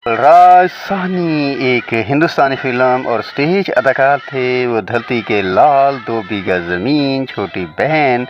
राज साहनी एक हिंदुस्तानी फिल्म और स्टेज अदाकार थे। वो धरती के लाल, दो बीघा ज़मीन, छोटी बहन,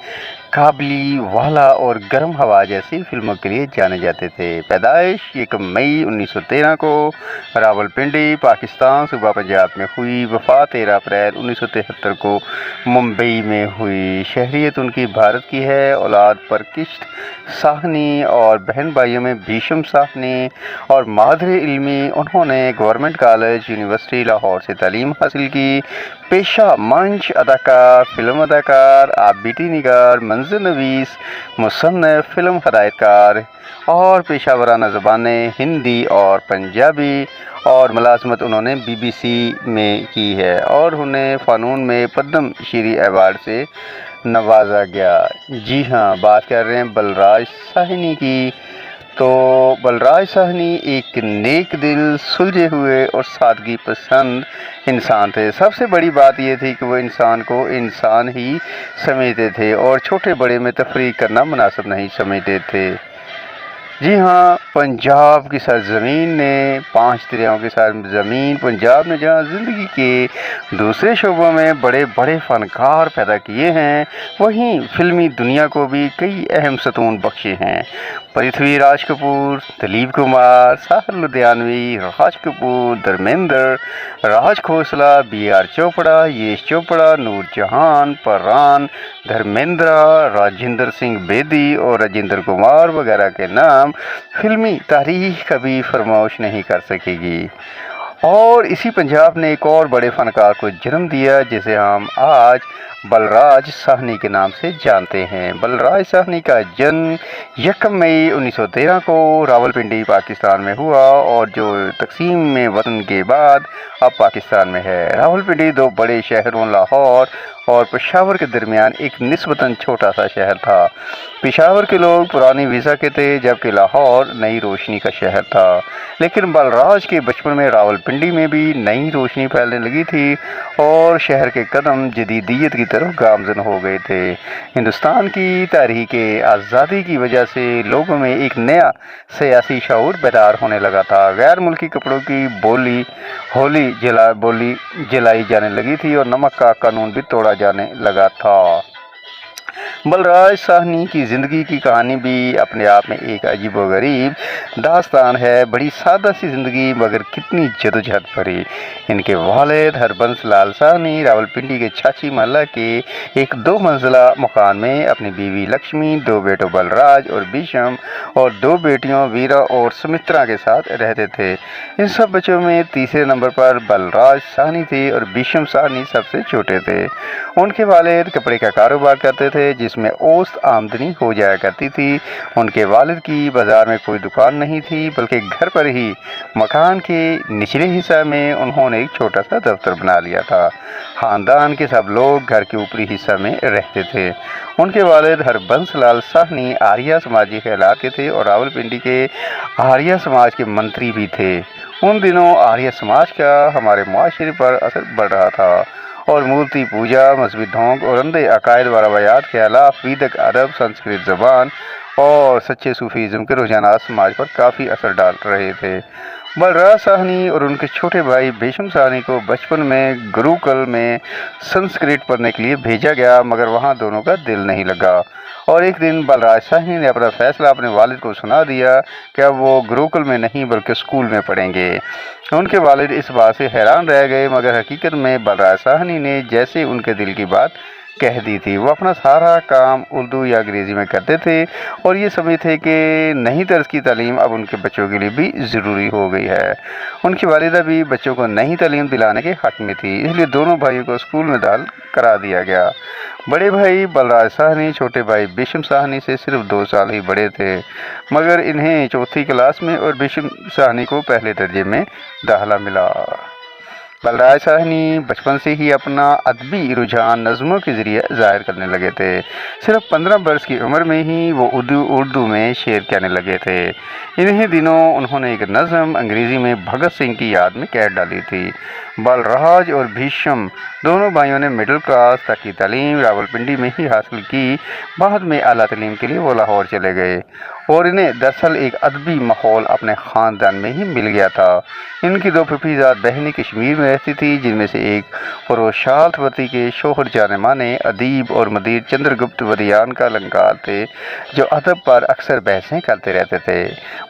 काबली वाला और गर्म हवा जैसी फिल्मों के लिए जाने जाते थे। पैदाइश 1 मई 1913 को रावलपिंडी, पाकिस्तान सूबा पंजाब में हुई। वफ़ात 13 अप्रैल 1973 को मुंबई में हुई। शहरियत उनकी भारत की है। औलाद परकिश्त साहनी और बहन भाइयों में भीषम साहनी और मादरे इल्मी। उन्होंने गवर्नमेंट कॉलेज, यूनिवर्सिटी लाहौर से तालीम हासिल की। पेशा मंच अदाकार, फिल्म अदाकार, आबिदी निगार, मंज़र नवीस, मुसन्निफ़, फिल्म हदायतकार और पेशावराना ज़बानें हिंदी और पंजाबी और मुलाज़मत उन्होंने BBC में की है और उन्हें फ़नून में पद्म श्री अवार्ड से नवाजा गया। जी हाँ, बात कर रहे हैं बलराज साहनी की। तो बलराज साहनी एक नेक दिल, सुलझे हुए और सादगी पसंद इंसान थे। सबसे बड़ी बात ये थी कि वो इंसान को इंसान ही समझते थे और छोटे बड़े में तफरीक करना मुनासिब नहीं समझते थे। जी हाँ, पंजाब की सरज़मीन ने 5 दरियाओं की सरज़मीन पंजाब ने जहाँ ज़िंदगी के दूसरे शोबों में बड़े बड़े फ़नकार पैदा किए हैं, वहीं फ़िल्मी दुनिया को भी कई अहम सतून बख्शे हैं। पृथ्वीराज कपूर, दिलीप कुमार, साहिर लुधियानवी, राज कपूर, धर्मेंद्र, राज खोसला, BR चोपड़ा, यश चोपड़ा, नूरजहान, परान, धर्मेंद्र, राजेंद्र सिंह बेदी और राजेंद्र कुमार वगैरह के नाम फिल्मी तारीख कभी फरमाश नहीं कर सकेगी। और इसी पंजाब ने एक और बड़े फ़नकार को जन्म दिया जिसे हम आज बलराज साहनी के नाम से जानते हैं। बलराज साहनी का जन्म 1 मई 1913 को रावलपिंडी पाकिस्तान में हुआ और जो तकसीम में वतन के बाद अब पाकिस्तान में है। रावलपिंडी दो बड़े शहरों लाहौर और पेशावर के दरमियान एक निस्बतन छोटा सा शहर था। पेशावर के लोग पुरानी वीज़ा के थे जबकि लाहौर नई रोशनी का शहर था। लेकिन बलराज के बचपन में रावलपिंडी में भी नई रोशनी फैलने लगी थी और शहर के कदम जदीदियत की तरफ गामज़न हो गए थे। हिंदुस्तान की तारीख़ आज़ादी की वजह से लोगों में एक नया सियासी शऊर बेदार होने लगा था। गैर मुल्की कपड़ों की होली जलाई जाने लगी थी और नमक का कानून भी तोड़ा जाने लगा था। बलराज साहनी की ज़िंदगी की कहानी भी अपने आप में एक अजीबोगरीब दास्तान है। बड़ी सादा सी ज़िंदगी मगर कितनी जदोजहद भरी। इनके वालिद हरबंस लाल साहनी रावलपिंडी के छाछी महल्ला के एक 2 मंजिला मकान में अपनी बीवी लक्ष्मी, 2 बेटों बलराज और भीषम और 2 बेटियों वीरा और सुमित्रा के साथ रहते थे। इन सब बच्चों में तीसरे नंबर पर बलराज साहनी थे और भीषम साहनी सबसे छोटे थे। उनके वालिद कपड़े का कारोबार करते थे जिसमें औसत आमदनी हो जाया करती थी। उनके वालिद की बाज़ार में कोई दुकान नहीं थी बल्कि घर पर ही मकान के निचले हिस्से में उन्होंने एक छोटा सा दफ्तर बना लिया था। ख़ानदान के सब लोग घर के ऊपरी हिस्से में रहते थे। उनके वालिद हरबंस लाल साहनी आर्या समाजी ख्यालात के थे और रावलपिंडी के आर्या समाज के मंत्री भी थे। उन दिनों आर्य समाज का हमारे माशरे पर असर बढ़ रहा था और मूर्ति पूजा, मजहबी ढोंग और अंधे अकायद व रवायात के अलावा वैदिक अरब, संस्कृत ज़बान और सच्चे सूफीज़म के रुझानात समाज पर काफ़ी असर डाल रहे थे। बलराज साहनी और उनके छोटे भाई भीषम साहनी को बचपन में गुरुकुल में संस्कृत पढ़ने के लिए भेजा गया मगर वहाँ दोनों का दिल नहीं लगा और एक दिन बलराज साहनी ने अपना फ़ैसला अपने वालिद को सुना दिया कि अब वो गुरुकुल में नहीं बल्कि स्कूल में पढ़ेंगे। उनके वालिद इस बात से हैरान रह गए मगर हकीकत में बलराज साहनी ने जैसे उनके दिल की बात कह दी थी। वो अपना सारा काम उर्दू या अंग्रेज़ी में करते थे और ये समझते थे कि नई तर्ज की तालीम अब उनके बच्चों के लिए भी ज़रूरी हो गई है। उनकी वालिदा भी बच्चों को नई तालीम दिलाने के हक़ में थी, इसलिए दोनों भाइयों को स्कूल में दाखिल करा दिया गया। बड़े भाई बलराज साहनी छोटे भाई भीषम साहनी से सिर्फ 2 साल ही बड़े थे मगर इन्हें चौथी क्लास में और भीषम साहनी को पहले दर्जे में दाखिला मिला। बलराज साहनी बचपन से ही अपना अदबी रुझान नज़्मों के ज़रिए ज़ाहिर करने लगे थे। सिर्फ 15 बरस की उम्र में ही वो उर्दू में शेर कहने लगे थे। इन्हीं दिनों उन्होंने एक नज़म अंग्रेज़ी में भगत सिंह की याद में कह डाली थी। बलराज और भीष्म दोनों भाइयों ने मिडिल क्लास तक की तालीम रावलपिंडी में ही हासिल की। बाद में आला तालीम के लिए वो लाहौर चले गए और इन्हें दरअसल एक अदबी माहौल अपने ख़ानदान में ही मिल गया था। इनकी दो फूफीज़ाद बहनें कश्मीर में रहती थी, जिनमें से एक फरोशालवती के शोहर जाने माने अदीब और मदीर चंद्रगुप्त वदियान का अलंकार थे, जो अदब पर अक्सर बहसें करते रहते थे।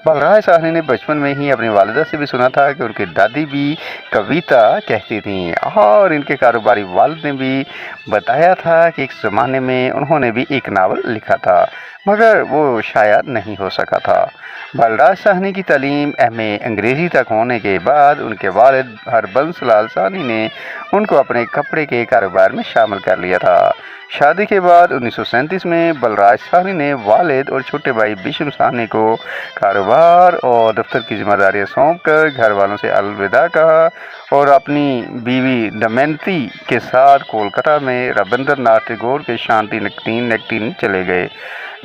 बलराज साहनी ने बचपन में ही अपनी वालिदा से भी सुना था कि उनकी दादी भी कविता कहती थीं, और इनके कारोबारी वालिद ने भी बताया था कि एक ज़माने में उन्होंने भी एक नावल लिखा था, मगर वो शायद नहीं हो सका था। बलराज साहनी की तालीम एम.ए. अंग्रेज़ी तक होने के बाद उनके वालिद हरबंस लाल साहनी ने उनको अपने कपड़े के कारोबार में शामिल कर लिया था। शादी के बाद 1937 में बलराज साहनी ने वालिद और छोटे भाई भीष्म साहनी को कारोबार और दफ्तर की जिम्मेदारियां सौंपकर घर वालों से अलविदा कहा और अपनी बीवी दमयंती के साथ कोलकाता में रविंद्रनाथ टैगोर के शांति निकेतन चले गए,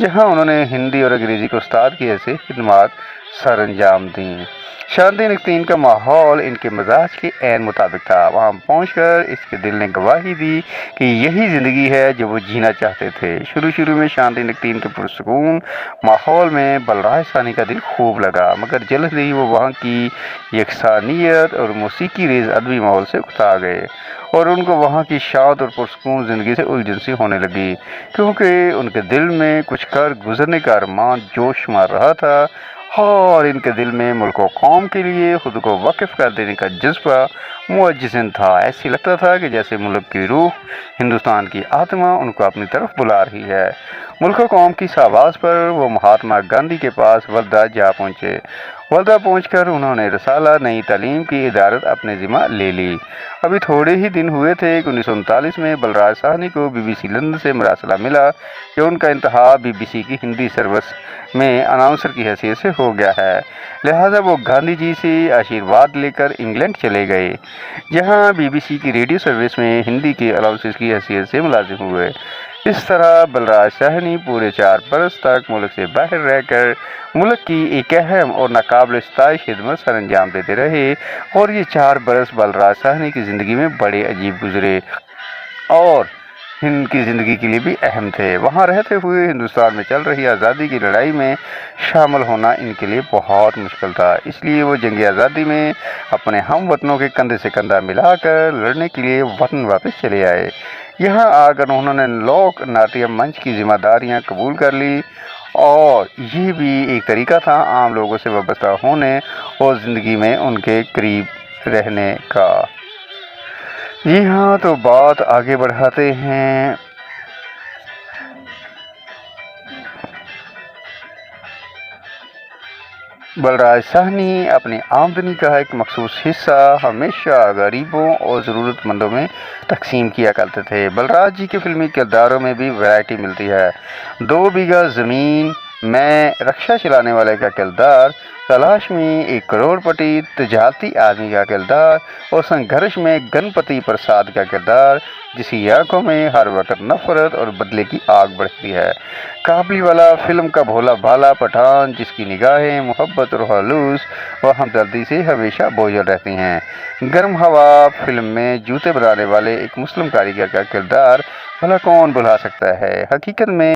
जहां उन्होंने हिंदी और अंग्रेज़ी के उस्ताद की ऐसे खिदमत सर अंजाम दी। शांति निकेतन का माहौल इनके मिजाज के ऐन मुताबिक था। वहां पहुंचकर इसके दिल ने गवाही दी कि यही ज़िंदगी है जो वो जीना चाहते थे। शुरू में शांति निकेतन के पुरसकून माहौल में बलराज साहनी का दिल खूब लगा, मगर जल्द ही वो वहाँ की यकसानियत और मौसीकी रेज़ अदबी माहौल से उकता गए और उनको वहाँ की शांत और पुरसकून ज़िंदगी से उलझन सी होने लगी, क्योंकि उनके दिल में कुछ कर गुजरने का अरमान जोश मार रहा था और इनके दिल में मुल्क व कौम के लिए खुद को वक्फ कर देने का जज्बा मुअज्जिज़न था। ऐसे लगता था कि जैसे मुल्क की रूह, हिंदुस्तान की आत्मा उनको अपनी तरफ बुला रही है। मुल्क व कौम की आवाज़ पर वो महात्मा गांधी के पास वर्धा जा पहुँचे। वर्धा पहुंचकर उन्होंने रसाला नई तालीम की इदारत अपने ज़िम्मा ले ली। अभी थोड़े ही दिन हुए थे कि 1939 में बलराज साहनी को BBC लंदन से मरासला मिला कि उनका इंतखाब BBC की हिंदी सर्विस में अनाउंसर की हैसियत से हो गया है। लिहाजा वो गांधी जी से आशीर्वाद लेकर इंग्लैंड चले गए, जहां BBC की रेडियो सर्विस में हिंदी के अनाउंसर की हैसियत से मुलाजिम हुए। इस तरह बलराज साहनी पूरे 4 बरस तक मुल्क से बाहर रहकर मुल्क की एक अहम और नाकाबिल इस्ताइश खिदमत सर अंजाम देते रहे, और ये 4 बरस बलराज साहनी की ज़िंदगी में बड़े अजीब गुजरे और इनकी ज़िंदगी के लिए भी अहम थे। वहाँ रहते हुए हिंदुस्तान में चल रही आज़ादी की लड़ाई में शामिल होना इनके लिए बहुत मुश्किल था, इसलिए वो जंग आज़ादी में अपने हम वतनों के कंधे से कंधा मिलाकर लड़ने के लिए वतन वापस चले आए। यहाँ आकर उन्होंने लोक नाट्यम मंच की जिम्मेदारियाँ कबूल कर ली, और ये भी एक तरीका था आम लोगों से वाबस्ता होने और ज़िंदगी में उनके करीब रहने का। जी हाँ, तो बात आगे बढ़ाते हैं। बलराज साहनी अपनी आमदनी का एक मखसूस हिस्सा हमेशा गरीबों और ज़रूरतमंदों में तकसीम किया करते थे। बलराज जी के फिल्मी किरदारों में भी वैरायटी मिलती है। 2 बीघा ज़मीन में रक्षा चलाने वाले का किरदार, तलाश में एक करोड़पति तजारती आदमी का किरदार और संघर्ष में गणपति प्रसाद का किरदार, जिसकी आंखों में हर वक्त नफरत और बदले की आग बढ़ती है। काबली वाला फिल्म का भोला भाला पठान, जिसकी निगाहें मोहब्बत और खलूस व हमदर्दी से हमेशा बोझल रहती हैं। गर्म हवा फिल्म में जूते बनाने वाले एक मुस्लिम कारीगर का किरदार भला कौन भुला सकता है। हकीकत में